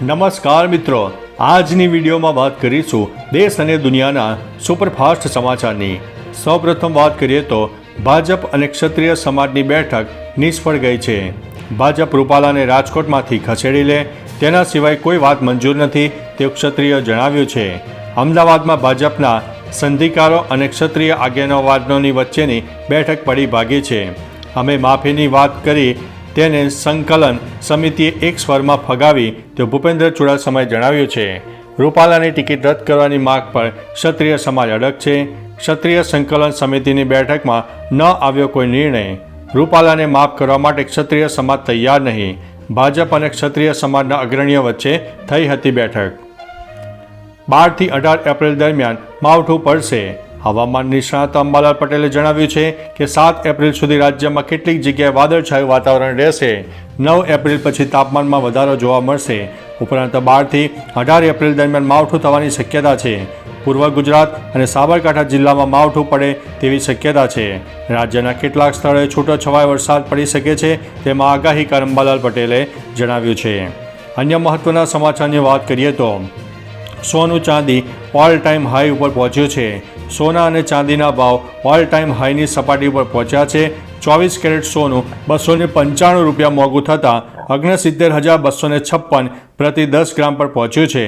નમસ્કાર મિત્રો, આજની વિડીયોમાં વાત કરીશું દેશ અને દુનિયાના સુપરફાસ્ટ સમાચારની। સૌપ્રથમ વાત કરીએ તો ભાજપ અને ક્ષત્રિય સમાજની બેઠક નિષ્ફળ ગઈ છે। ભાજપ રૂપાલાને રાજકોટમાંથી ખસેડી લે તેના સિવાય કોઈ વાત મંજૂર નથી તેવું ક્ષત્રિય જણાવ્યું છે। અમદાવાદમાં ભાજપના સંધિકારો અને ક્ષત્રિય આગેવાનોની વચ્ચેની બેઠક પડી ભાગી છે। અમે માફીની વાત કરી તેને સંકલન સમિતિએ એક સ્વરમાં ફગાવી તેવું ભૂપેન્દ્ર ચુડાસમાએ જણાવ્યું છે। રૂપાલાની ટિકિટ રદ કરવાની માગ પર ક્ષત્રિય સમાજ અડગ છે। ક્ષત્રિય સંકલન સમિતિની બેઠકમાં ન આવ્યો કોઈ નિર્ણય। રૂપાલાને માફ કરવા માટે ક્ષત્રિય સમાજ તૈયાર નહીં। ભાજપ અને ક્ષત્રિય સમાજના અગ્રણીઓ વચ્ચે થઈ હતી બેઠક। 12 થી 18 એપ્રિલ દરમિયાન માવઠું પડશે। હવામાન નિષ્ણાત અંબાલાલ પટેલે જણાવ્યું છે કે 7 એપ્રિલ સુધી રાજ્યમાં કેટલીક જગ્યાએ વાદળછાયું વાતાવરણ રહેશે। 9 એપ્રિલ પછી તાપમાનમાં વધારો જોવા મળશે। ઉપરાંત 12 થી 18 એપ્રિલ દરમિયાન માવઠું થવાની શક્યતા છે। પૂર્વ ગુજરાત અને સાબરકાંઠા જિલ્લામાં માવઠું પડે તેવી શક્યતા છે। રાજ્યના કેટલાક સ્થળોએ છૂટોછવાયો વરસાદ પડી શકે છે તેમાં આગાહીકાર અંબાલાલ પટેલે જણાવ્યું છે। અન્ય મહત્વના સમાચારની વાત કરીએ તો સોનું ચાંદી ઓલ ટાઈમ હાઈ ઉપર પહોંચ્યું છે। સોના અને ચાંદીના ભાવ ઓલ ટાઈમ હાઈની સપાટી ઉપર પહોંચ્યા છે। 24 કેરેટ સોનું 295 રૂપિયા મોંઘું થતાં 69,256 પ્રતિ 10 ગ્રામ પર પહોંચ્યું છે।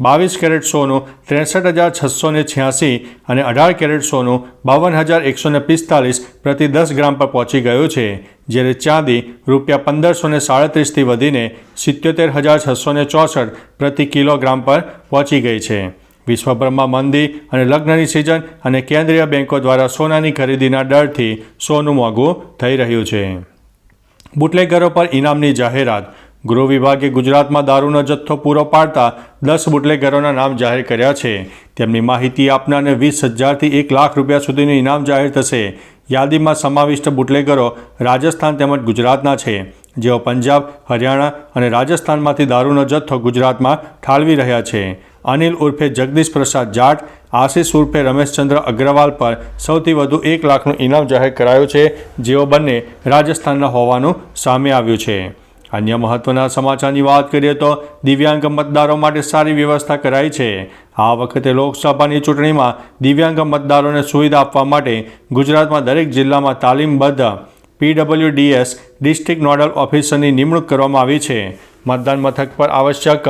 22 કેરેટ સોનું 63,686 અને 18 કેરેટ સોનું 52,145 પ્રતિ 10 ગ્રામ પર પહોંચી ગયું છે। જ્યારે ચાંદી રૂપિયા 1,537થી વધીને 77,664 પ્રતિ કિલોગ્રામ પર પહોંચી ગઈ છે। વિશ્વભરમાં મંદી અને લગ્નની સિઝન અને કેન્દ્રીય બેન્કો દ્વારા સોનાની ખરીદીના ડરથી સોનું મોંઘું થઈ રહ્યું છે। બુટલેગરો પર ઇનામની જાહેરાત। ગૃહ વિભાગે ગુજરાતમાં દારૂનો જથ્થો પૂરો પાડતા 10 બુટલેગરોના નામ જાહેર કર્યા છે। તેમની માહિતી આપનારને 20,000થી 1 લાખ રૂપિયા સુધીનું ઇનામ જાહેર થશે। યાદીમાં સમાવિષ્ટ બુટલેગરો રાજસ્થાન તેમજ ગુજરાતના છે, જેઓ પંજાબ, હરિયાણા અને રાજસ્થાનમાંથી દારૂનો જથ્થો ગુજરાતમાં ઠાલવી રહ્યા છે। અનિલ ઉર્ફે જગદીશ પ્રસાદ જાટ, આશિષ ઉર્ફે રમેશચંદ્ર અગ્રવાલ પર સૌથી વધુ 1 લાખનું ઇનામ જાહેર કરાયું છે, જેઓ બંને રાજસ્થાનના હોવાનું સામે આવ્યું છે। અન્ય મહત્વના સમાચારની વાત કરીએ તો દિવ્યાંગ મતદારો માટે સારી વ્યવસ્થા કરાઈ છે। આ વખતે લોકસભાની ચૂંટણીમાં દિવ્યાંગ મતદારોને સુવિધા આપવા માટે ગુજરાતમાં દરેક જિલ્લામાં તાલીમબદ્ધ PWDS ડિસ્ટ્રિક્ટ નોડલ ઓફિસરની નિમણૂક કરવામાં આવી છે। મતદાન મથક પર આવશ્યક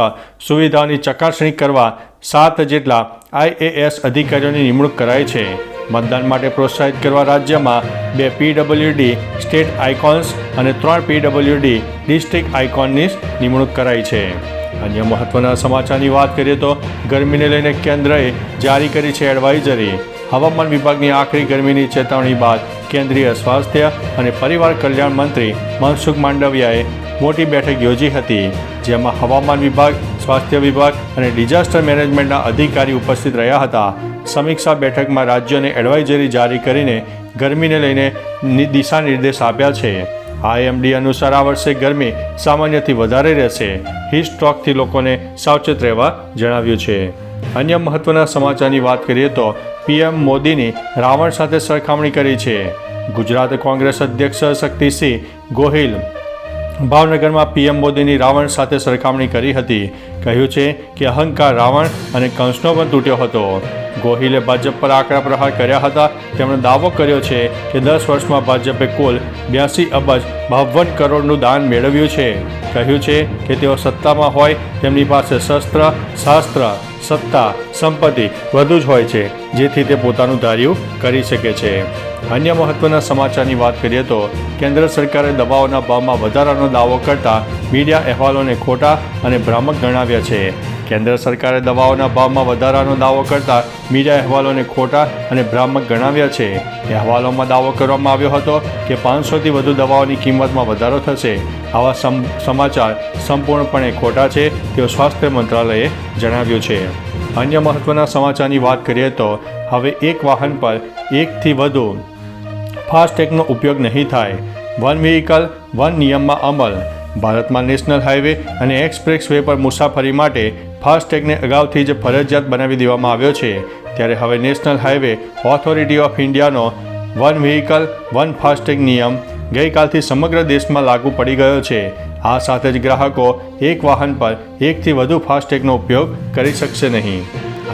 સુવિધાઓની ચકાસણી કરવા 7 જેટલા IAS અધિકારીઓની નિમણૂક કરાઈ છે। મતદાન માટે પ્રોત્સાહિત કરવા રાજ્યમાં 2 PWD સ્ટેટ આઇકોન્સ અને 3 PWD ડિસ્ટ્રિક્ટ આઇકોનની નિમણૂક કરાઈ છે। અન્ય મહત્વના સમાચારની વાત કરીએ તો ગરમીને લઈને કેન્દ્રએ જારી કરી છે એડવાઇઝરી। હવામાન વિભાગની આખરી ગરમીની ચેતવણી બાદ કેન્દ્રીય સ્વાસ્થ્ય અને પરિવાર કલ્યાણ મંત્રી મનસુખ માંડવિયાએ મોટી બેઠક યોજી હતી, જેમાં હવામાન વિભાગ, સ્વાસ્થ્ય વિભાગ અને ડિઝાસ્ટર મેનેજમેન્ટના અધિકારી ઉપસ્થિત રહ્યા હતા। સમીક્ષા બેઠકમાં રાજ્યોને એડવાઇઝરી જારી કરીને ગરમીને લઈને દિશા નિર્દેશ આપ્યા છે। IMD અનુસાર આ વર્ષે ગરમી સામાન્યથી વધારે રહેશે। હીટ સ્ટ્રોકથી લોકોને સાવચેત રહેવા જણાવ્યું છે। અન્ય મહત્વના સમાચારની વાત કરીએ તો PM મોદીની રાવણ સાથે સરખામણી કરી છે। ગુજરાત કોંગ્રેસ અધ્યક્ષ શક્તિસિંહ ગોહિલ ભાવનગરમાં PM મોદીની રાવણ સાથે સરખામણી કરી હતી। કહ્યું છે કે અહંકાર રાવણ અને કંસનો પણ તૂટ્યો હતો। ગોહિલે ભાજપ પર આકરા પ્રહાર કર્યા હતા। તેમણે દાવો કર્યો છે કે 10 વર્ષમાં ભાજપે કુલ 82 અબજ 52 કરોડનું દાન મેળવ્યું છે। કહ્યું છે કે તેઓ સત્તામાં હોય તેમની પાસે શસ્ત્ર, શાસ્ત્ર, સત્તા, સંપત્તિ બધું જ હોય છે, જેથી તે પોતાનું ધાર્યું કરી શકે છે। અન્ય મહત્વના સમાચારની વાત કરીએ તો કેન્દ્ર સરકારે દવાઓના ભાવમાં વધારાનો દાવો કરતા મીડિયા અહેવાલોને ખોટા અને ભ્રામક ગણાવ્યા છે। કેન્દ્ર સરકારે દવાઓના ભાવમાં વધારાનો દાવો કરતા મીડિયા અહેવાલોને ખોટા અને ભ્રામક ગણાવ્યા છે। અહેવાલોમાં દાવો કરવામાં આવ્યો હતો કે 500થી વધુ દવાઓની કિંમતમાં વધારો થશે। આવા સમાચાર સંપૂર્ણપણે ખોટા છે તેવું સ્વાસ્થ્ય મંત્રાલયે જણાવ્યું છે। અન્ય મહત્વના સમાચારની વાત કરીએ તો હવે એક વાહન પર 1 થી વધુ ફાસ્ટેગનો ઉપયોગ નહીં થાય। વન વ્હીકલ વન નિયમમાં અમલ। ભારતમાં નેશનલ હાઈવે અને એક્સપ્રેસ વે પર મુસાફરી માટે ફાસ્ટેગને અગાઉથી જ ફરજિયાત બનાવી દેવામાં આવ્યો છે, ત્યારે હવે નેશનલ હાઈવે ઓથોરિટી ઓફ ઇન્ડિયાનો વન વ્હીકલ વન ફાસ્ટેગ નિયમ ગઈકાલથી સમગ્ર દેશમાં લાગુ પડી ગયો છે। આ સાથે જ ગ્રાહકો એક વાહન પર એકથી વધુ ફાસ્ટેગનો ઉપયોગ કરી શકશે નહીં.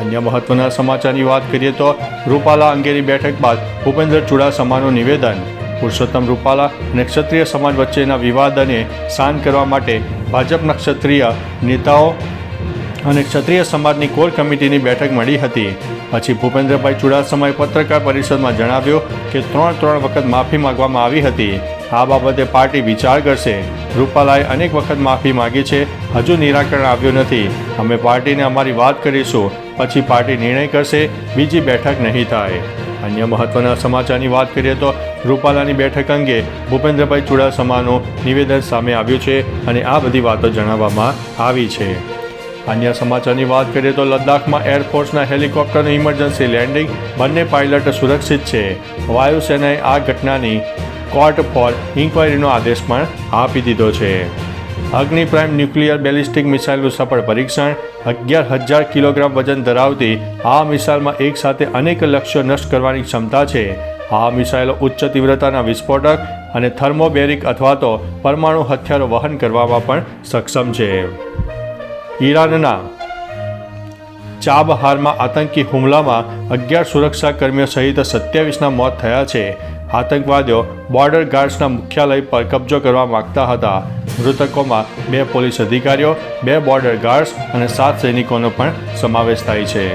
અન્ય મહત્વના સમાચારની વાત કરીએ તો રૂપાલા અંગેની બેઠક બાદ ભૂપેન્દ્ર ચુડાસમાનું નિવેદન. પુરુષોત્તમ રૂપાલા અને ક્ષત્રિય સમાજ વચ્ચેના વિવાદને શાંત કરવા માટે ભાજપના ક્ષત્રિય નેતાઓ અને ક્ષત્રિય સમાજની કોર કમિટીની બેઠક મળી હતી. પછી ભૂપેન્દ્રભાઈ ચુડાસમાએ પત્રકાર પરિષદમાં જણાવ્યું કે ત્રણ વખત માફી માંગવામાં આવી હતી. આ બાબતે પાર્ટી વિચાર કરશે. રૂપાલાએ અનેક વખત માફી માંગી છે, હજુ નિરાકરણ આવ્યું નથી. અમે પાર્ટીને અમારી વાત કરીશું, પછી પાર્ટી નિર્ણય કરશે, બીજી બેઠક નહીં થાય. અન્ય મહત્વના સમાચારની વાત કરીએ તો રૂપાલાની બેઠક અંગે ભૂપેન્દ્રભાઈ ચુડાસમાનું નિવેદન સામે આવ્યું છે અને આ બધી વાતો જણાવવામાં આવી છે. અન્ય સમાચારની વાત કરીએ તો લદ્દાખમાં એરફોર્સના હેલિકોપ્ટરનું ઇમરજન્સી લેન્ડિંગ, બંને પાયલટ સુરક્ષિત છે. વાયુસેનાએ આ ઘટનાની કોર્ટ ફોર ઇન્ક્વાયરીનો આદેશ પણ આપી દીધો છે. અગ્નિ પ્રાઇમ ન્યુક્લિયર બેલિસ્ટિક મિસાઇલનું સફળ પરીક્ષણ. 11,000 કિલોગ્રામ વજન ધરાવતી આ મિસાઇલમાં એક સાથે અનેક લક્ષ્યો નષ્ટ કરવાની ક્ષમતા છે. આ મિસાઇલો ઉચ્ચ તીવ્રતાના વિસ્ફોટક અને થર્મોબેરિક અથવા તો પરમાણુ હથિયારો વહન કરવામાં પણ સક્ષમ છે. ઈરાનના ચાબહારમાં આતંકી હુમલામાં 11 સુરક્ષાકર્મીઓ સહિત 27ના મોત થયા છે. આતંકવાદીઓ બોર્ડર ગાર્ડ્સના મુખ્યાલય પર કબજો કરવા માંગતા હતા. મૃતકોમાં 2 પોલીસ અધિકારીઓ, 2 બોર્ડર ગાર્ડ્સ અને 7 સૈનિકોનો પણ સમાવેશ થાય છે.